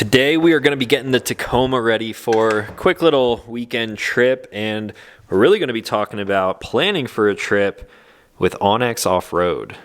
Today we are going to be getting the Tacoma ready for a quick little weekend trip, and we're really going to be talking about planning for a trip with onX Offroad.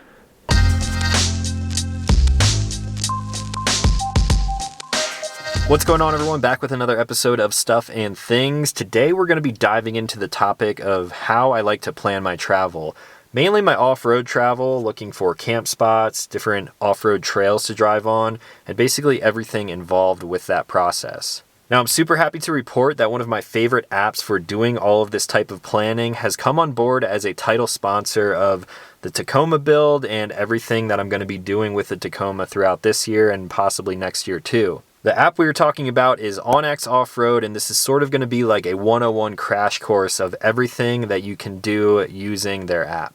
What's going on, everyone? Back with another episode of Stuff and Things. Today we're going to be diving into the topic of how I like to plan my travel. Mainly my off-road travel, looking for camp spots, different off-road trails to drive on, and basically everything involved with that process. Now, I'm super happy to report that one of my favorite apps for doing all of this type of planning has come on board as a title sponsor of the Tacoma build and everything that I'm going to be doing with the Tacoma throughout this year and possibly next year too. The app we were talking about is onX Offroad, and this is sort of going to be like a 101 crash course of everything that you can do using their app.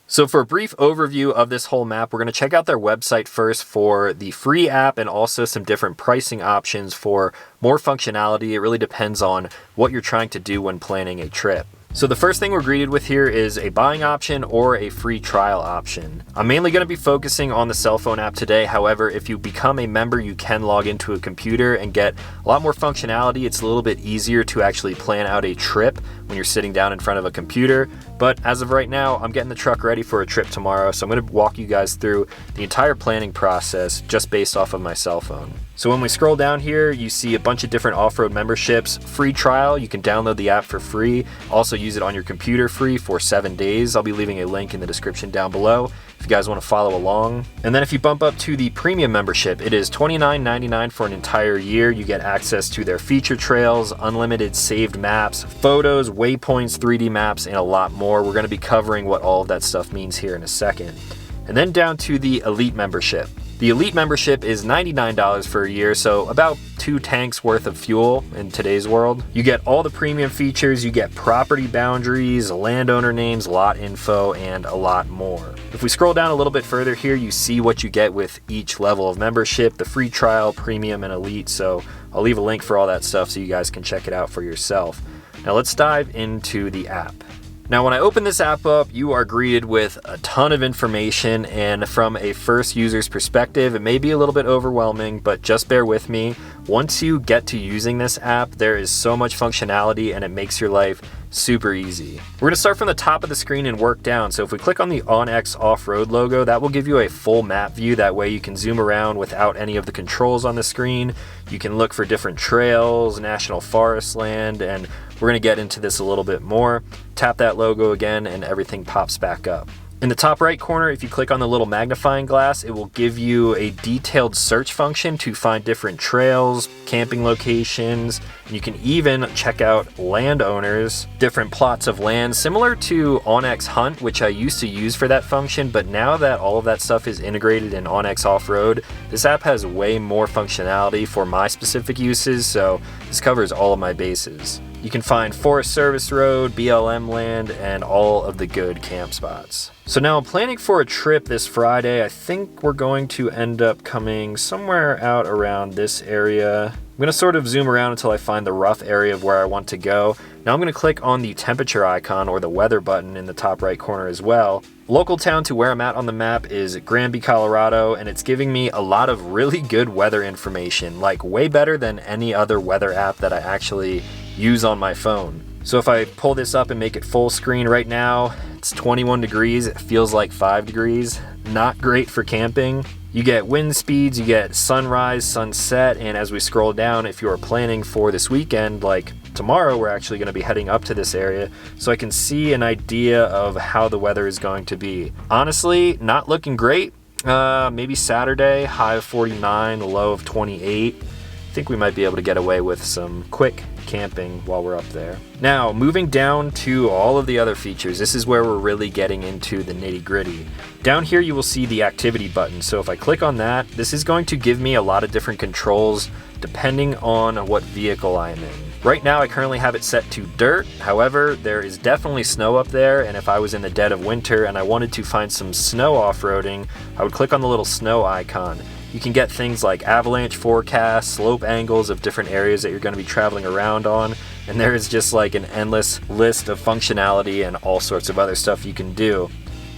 So for a brief overview of this whole map, we're going to check out their website first for the free app and also some different pricing options for more functionality. It really depends on what you're trying to do when planning a trip. So the first thing we're greeted with here is a buying option or a free trial option. I'm mainly going to be focusing on the cell phone app today. However, if you become a member, you can log into a computer and get a lot more functionality. It's a little bit easier to actually plan out a trip when you're sitting down in front of a computer. But as of right now, I'm getting the truck ready for a trip tomorrow. So I'm going to walk you guys through the entire planning process just based off of my cell phone. So when we scroll down here, you see a bunch of different off-road memberships. Free trial, you can download the app for free. Also use it on your computer free for 7 days. I'll be leaving a link in the description down below if you guys want to follow along. And then if you bump up to the premium membership, it is $29.99 for an entire year. You get access to their feature trails, unlimited saved maps, photos, waypoints, 3D maps, and a lot more. We're going to be covering what all of that stuff means here in a second. And then down to the Elite membership. The Elite membership is $99 for a year, so about 2 tanks worth of fuel in today's world. You get all the premium features, you get property boundaries, landowner names, lot info, and a lot more. If we scroll down a little bit further here, you see what you get with each level of membership, the free trial, premium, and Elite, so I'll leave a link for all that stuff so you guys can check it out for yourself. Now let's dive into the app. Now, when I open this app up, you are greeted with a ton of information, and from a first user's perspective, it may be a little bit overwhelming, but just bear with me. Once you get to using this app, there is so much functionality and it makes your life super easy. We're going to start from the top of the screen and work down. So if we click on the onX Offroad logo, that will give you a full map view. That way you can zoom around without any of the controls on the screen. You can look for different trails, national forest land, and we're going to get into this a little bit more. Tap that logo again and everything pops back up. In the top right corner, if you click on the little magnifying glass, it will give you a detailed search function to find different trails, camping locations, and you can even check out landowners, different plots of land, similar to onX Hunt, which I used to use for that function, but now that all of that stuff is integrated in onX Offroad, this app has way more functionality for my specific uses, so this covers all of my bases. You can find Forest Service Road, BLM land, and all of the good camp spots. So now I'm planning for a trip this Friday. I think we're going to end up coming somewhere out around this area. I'm going to sort of zoom around until I find the rough area of where I want to go. Now I'm going to click on the temperature icon or the weather button in the top right corner as well. Local town to where I'm at on the map is Granby, Colorado, and it's giving me a lot of really good weather information, like way better than any other weather app that I actually use on my phone. So if I pull this up and make it full screen right now, it's 21 degrees. It feels like 5 degrees. Not great for camping. You get wind speeds, you get sunrise, sunset, and as we scroll down, if you're planning for this weekend, like tomorrow, we're actually going to be heading up to this area, so I can see an idea of how the weather is going to be. Honestly, not looking great. Maybe Saturday, high of 49, low of 28. I think we might be able to get away with some quick camping while we're up there. Now, moving down to all of the other features, this is where we're really getting into the nitty-gritty. Down here you will see the activity button, so if I click on that, this is going to give me a lot of different controls depending on what vehicle I'm in. Right now I currently have it set to dirt, however there is definitely snow up there, and if I was in the dead of winter and I wanted to find some snow off-roading, I would click on the little snow icon. You can get things like avalanche forecasts, slope angles of different areas that you're going to be traveling around on, and there is just like an endless list of functionality and all sorts of other stuff you can do.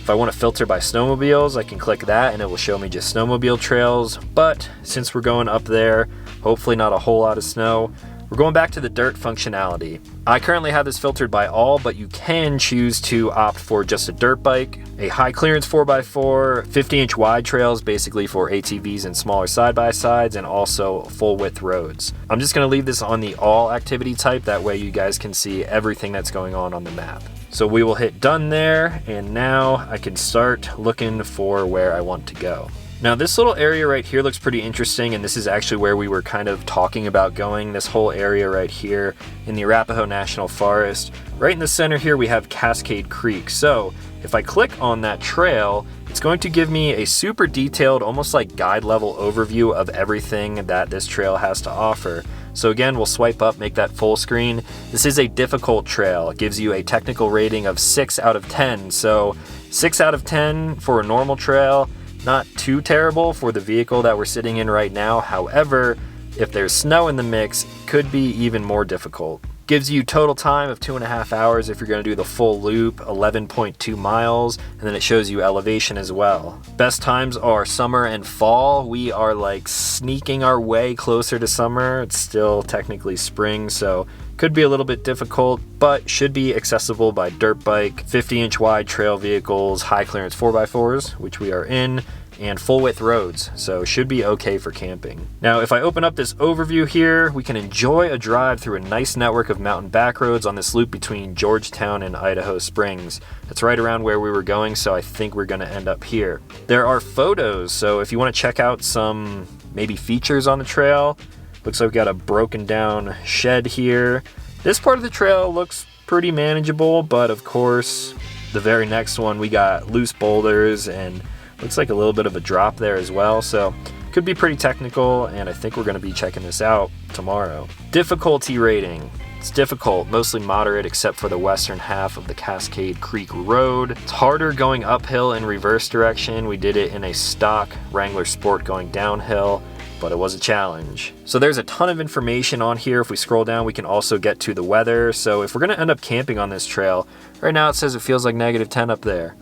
If I want to filter by snowmobiles, I can click that and it will show me just snowmobile trails. But since we're going up there, hopefully not a whole lot of snow, we're going back to the dirt functionality. I currently have this filtered by all, but you can choose to opt for just a dirt bike, a high clearance 4x4, 50-inch wide trails, basically for ATVs and smaller side-by-sides, and also full width roads. I'm just gonna leave this on the all activity type, that way you guys can see everything that's going on the map. So we will hit done there, and now I can start looking for where I want to go. Now this little area right here looks pretty interesting, and this is actually where we were kind of talking about going, this whole area right here in the Arapahoe National Forest. Right in the center here we have Cascade Creek. So if I click on that trail, it's going to give me a super detailed, almost like guide level overview of everything that this trail has to offer. So again, we'll swipe up, make that full screen. This is a difficult trail. It gives you a technical rating of 6 out of 10. So 6 out of 10 for a normal trail. Not too terrible for the vehicle that we're sitting in right now. However, if there's snow in the mix, it could be even more difficult. Gives you total time of 2.5 hours if you're going to do the full loop, 11.2 miles, and then it shows you elevation as well. Best times are summer and fall. We are like sneaking our way closer to summer. It's still technically spring, so could be a little bit difficult, but should be accessible by dirt bike, 50-inch wide trail vehicles, high clearance 4x4s, which we are in, and full width roads, so should be okay for camping. Now if I open up this overview here, we can enjoy a drive through a nice network of mountain back roads on this loop between Georgetown and Idaho Springs. That's right around where we were going, so I think we're going to end up here. There are photos, so if you want to check out some maybe features on the trail, looks like we've got a broken down shed here. This part of the trail looks pretty manageable, but of course the very next one we got loose boulders and looks like a little bit of a drop there as well, so could be pretty technical, and I think we're going to be checking this out tomorrow. Difficulty rating. It's difficult, mostly moderate except for the western half of the Cascade Creek Road. It's harder going uphill in reverse direction. We did it in a stock Wrangler Sport going downhill, but it was a challenge. So there's a ton of information on here. If we scroll down, we can also get to the weather. So if we're going to end up camping on this trail, right now it says it feels like -10 up there.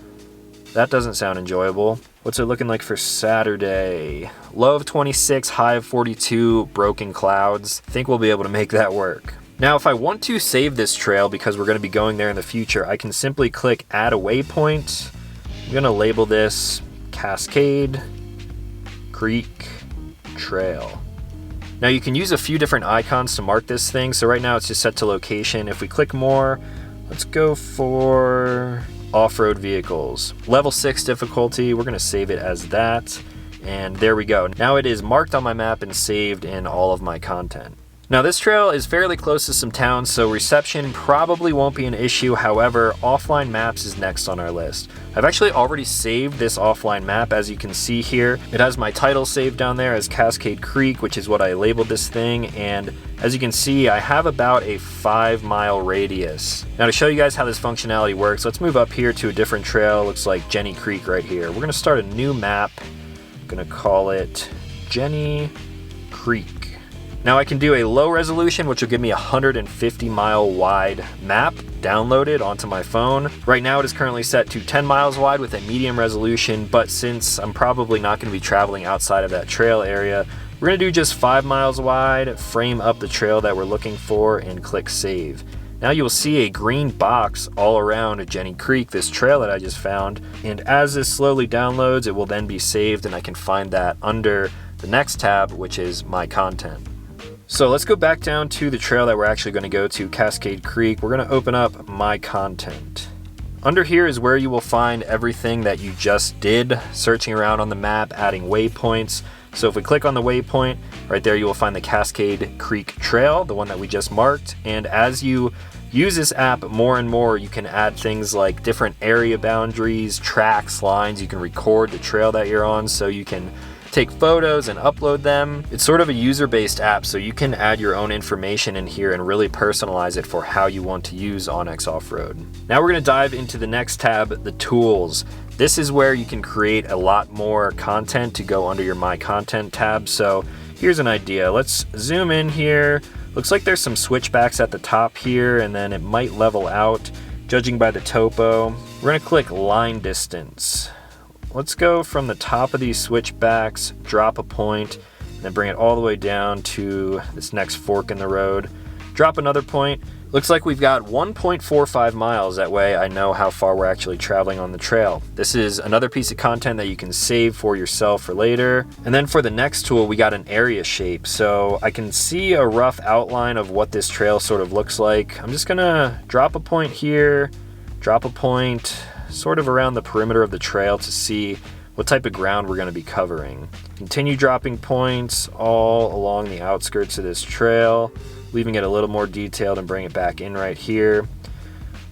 That doesn't sound enjoyable. What's it looking like for Saturday? Low of 26, high of 42, broken clouds. I think we'll be able to make that work. Now, if I want to save this trail because we're going to be going there in the future, I can simply click add a waypoint. I'm going to label this Cascade Creek Trail. Now you can use a few different icons to mark this thing. So right now it's just set to location. If we click more, let's go for off-road vehicles. Level 6 difficulty, we're going to save it as that. And there we go. Now it is marked on my map and saved in all of my content. Now this trail is fairly close to some towns, so reception probably won't be an issue. However, offline maps is next on our list. I've actually already saved this offline map, as you can see here. It has my title saved down there as Cascade Creek, which is what I labeled this thing, and as you can see, I have about a 5-mile radius. Now to show you guys how this functionality works, let's move up here to a different trail. Looks like Jenny Creek right here. We're gonna start a new map. I'm gonna call it Jenny Creek. Now I can do a low resolution, which will give me a 150-mile wide map downloaded onto my phone. Right now it is currently set to 10 miles wide with a medium resolution, but since I'm probably not going to be traveling outside of that trail area, we're going to do just 5 miles wide, frame up the trail that we're looking for, and click save. Now you will see a green box all around Jenny Creek, this trail that I just found, and as this slowly downloads, it will then be saved, and I can find that under the next tab, which is my content. So let's go back down to the trail that we're actually going to go to, Cascade Creek. We're going to open up my content. Under here is where you will find everything that you just did, searching around on the map, adding waypoints. So if we click on the waypoint, right there you will find the Cascade Creek Trail, the one that we just marked. And as you use this app more and more, you can add things like different area boundaries, tracks, lines. You can record the trail that you're on, so you can take photos and upload them. It's sort of a user-based app, so you can add your own information in here and really personalize it for how you want to use onX Offroad. Now we're going to dive into the next tab, the tools. This is where you can create a lot more content to go under your My Content tab. So here's an idea. Let's zoom in here. Looks like there's some switchbacks at the top here, and then it might level out judging by the topo. We're gonna click line distance. Let's go from the top of these switchbacks, drop a point, and then bring it all the way down to this next fork in the road. Drop another point. Looks like we've got 1.45 miles. That way I know how far we're actually traveling on the trail. This is another piece of content that you can save for yourself for later. And then for the next tool, we got an area shape. So I can see a rough outline of what this trail sort of looks like. I'm just gonna drop a point here, drop a point sort of around the perimeter of the trail to see what type of ground we're gonna be covering. Continue dropping points all along the outskirts of this trail, leaving it a little more detailed and bring it back in right here.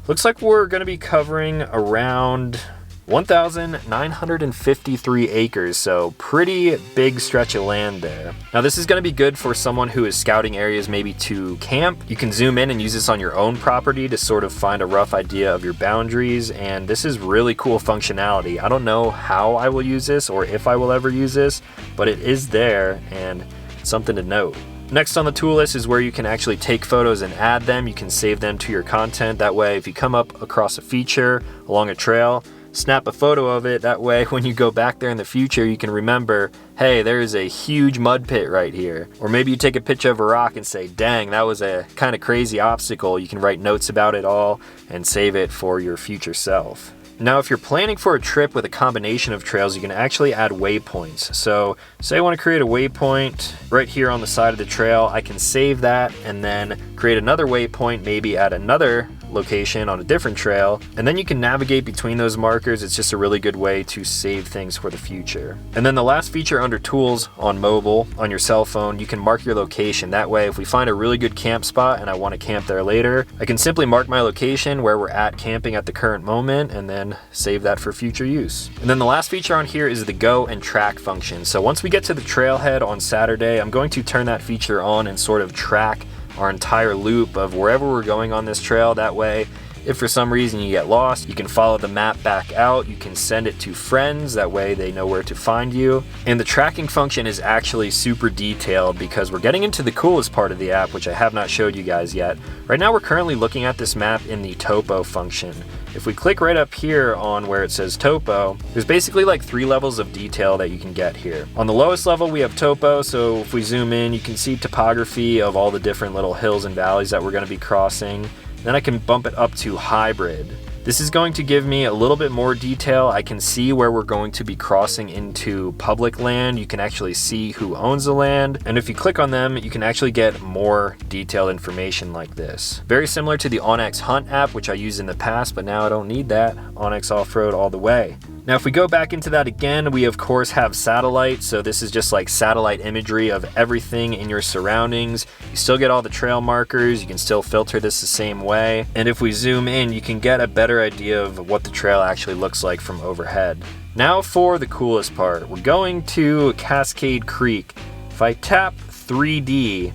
Looks like we're going to be covering around 1,953 acres, so pretty big stretch of land there. Now this is going to be good for someone who is scouting areas maybe to camp. You can zoom in and use this on your own property to sort of find a rough idea of your boundaries, and this is really cool functionality. I don't know how I will use this or if I will ever use this, but it is there and it's something to note. Next on the tool list is where you can actually take photos and add them. You can save them to your content. That way, if you come up across a feature along a trail, snap a photo of it. That way, when you go back there in the future, you can remember, hey, there's a huge mud pit right here. Or maybe you take a picture of a rock and say, dang, that was a kind of crazy obstacle. You can write notes about it all and save it for your future self. Now, if you're planning for a trip with a combination of trails, you can actually add waypoints. So say I want to create a waypoint right here on the side of the trail, I can save that and then create another waypoint maybe at another location on a different trail, and then you can navigate between those markers. It's just a really good way to save things for the future. And then the last feature under tools on mobile, on your cell phone, you can mark your location. That way, if we find a really good camp spot and I want to camp there later, I can simply mark my location where we're at camping at the current moment and then save that for future use. And then the last feature on here is the go and track function. So once we get to the trailhead on Saturday, I'm going to turn that feature on and sort of track our entire loop of wherever we're going on this trail. That way, if for some reason you get lost, you can follow the map back out. You can send it to friends. That way they know where to find you. And the tracking function is actually super detailed because we're getting into the coolest part of the app, which I have not showed you guys yet. Right now, we're currently looking at this map in the topo function. If we click right up here on where it says topo, there's basically like 3 levels of detail that you can get here. On the lowest level, we have topo. So if we zoom in, you can see topography of all the different little hills and valleys that we're going to be crossing. Then I can bump it up to hybrid. This is going to give me a little bit more detail. I can see where we're going to be crossing into public land. You can actually see who owns the land. And if you click on them, you can actually get more detailed information like this. Very similar to the onX Hunt app, which I used in the past, but now I don't need that. onX Offroad all the way. Now, if we go back into that again, we of course have satellite. So this is just like satellite imagery of everything in your surroundings. You still get all the trail markers. You can still filter this the same way. And if we zoom in, you can get a better idea of what the trail actually looks like from overhead. Now for the coolest part, we're going to Cascade Creek. If I tap 3D,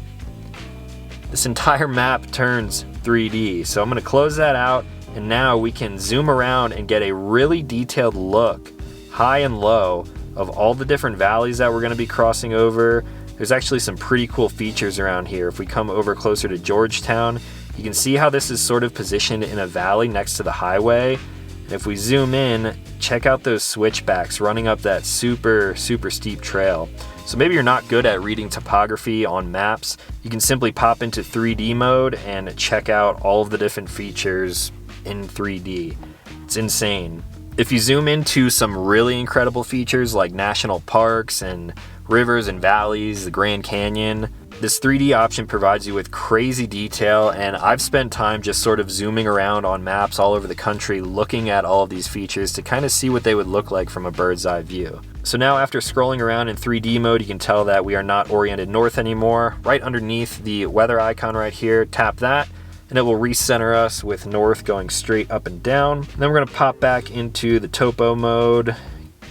this entire map turns 3D. So I'm going to close that out. And now we can zoom around and get a really detailed look, high and low, of all the different valleys that we're going to be crossing over. There's actually some pretty cool features around here. If we come over closer to Georgetown, you can see how this is sort of positioned in a valley next to the highway. And if we zoom in, check out those switchbacks running up that super steep trail. So maybe you're not good at reading topography on maps. You can simply pop into 3D mode and check out all of the different features in 3D. It's insane. If you zoom into some really incredible features like national parks and rivers and valleys, the Grand Canyon, this 3D option provides you with crazy detail, and I've spent time just sort of zooming around on maps all over the country looking at all of these features to kind of see what they would look like from a bird's eye view. So now after scrolling around in 3D mode, you can tell that we are not oriented north anymore. Right underneath the weather icon right here, tap that, and it will recenter us with north going straight up and down. And then we're going to pop back into the topo mode,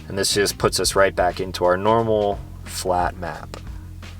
and this just puts us right back into our normal flat map.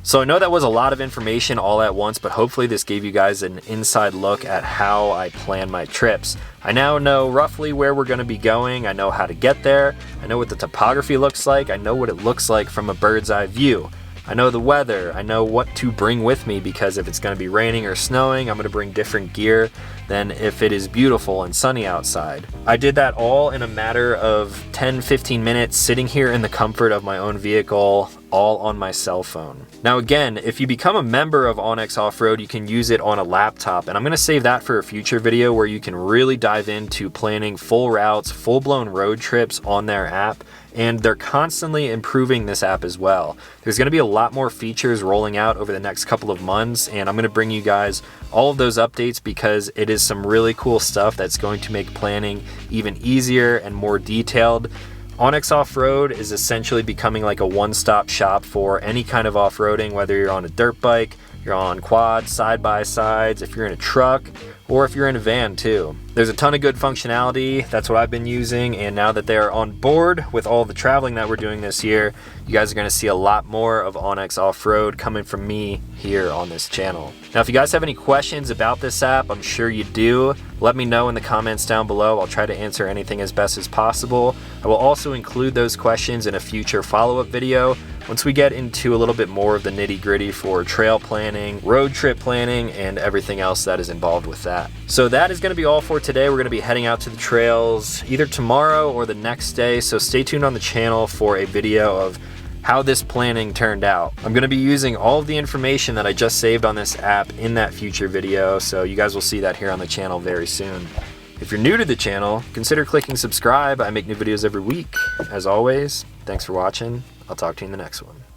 So I know that was a lot of information all at once, but hopefully this gave you guys an inside look at how I plan my trips. I now know roughly where we're going to be going. I know how to get there. I know what the topography looks like. I know what it looks like from a bird's eye view. I know the weather. I know what to bring with me, because if it's going to be raining or snowing, I'm going to bring different gear than if it is beautiful and sunny outside. I did that all in a matter of 10-15 minutes, sitting here in the comfort of my own vehicle, all on my cell phone. Now again, if you become a member of onX Offroad, you can use it on a laptop, and I'm gonna save that for a future video where you can really dive into planning full routes, full-blown road trips on their app, and they're constantly improving this app as well. There's gonna be a lot more features rolling out over the next couple of months, and I'm gonna bring you guys all of those updates because it is some really cool stuff that's going to make planning even easier and more detailed. onX Offroad is essentially becoming like a one-stop shop for any kind of off-roading, whether you're on a dirt bike, you're on quads, side-by-sides, if you're in a truck, or if you're in a van too. There's a ton of good functionality. That's what I've been using, and now that they're on board with all the traveling that we're doing this year, you guys are gonna see a lot more of onX Offroad coming from me here on this channel. Now, if you guys have any questions about this app, I'm sure you do, let me know in the comments down below. I'll try to answer anything as best as possible. I will also include those questions in a future follow-up video once we get into a little bit more of the nitty-gritty for trail planning, road trip planning, and everything else that is involved with that. So that is gonna be all for today. We're gonna be heading out to the trails either tomorrow or the next day, so stay tuned on the channel for a video of how this planning turned out. I'm gonna be using all of the information that I just saved on this app in that future video, so you guys will see that here on the channel very soon. If you're new to the channel, consider clicking subscribe. I make new videos every week. As always, thanks for watching. I'll talk to you in the next one.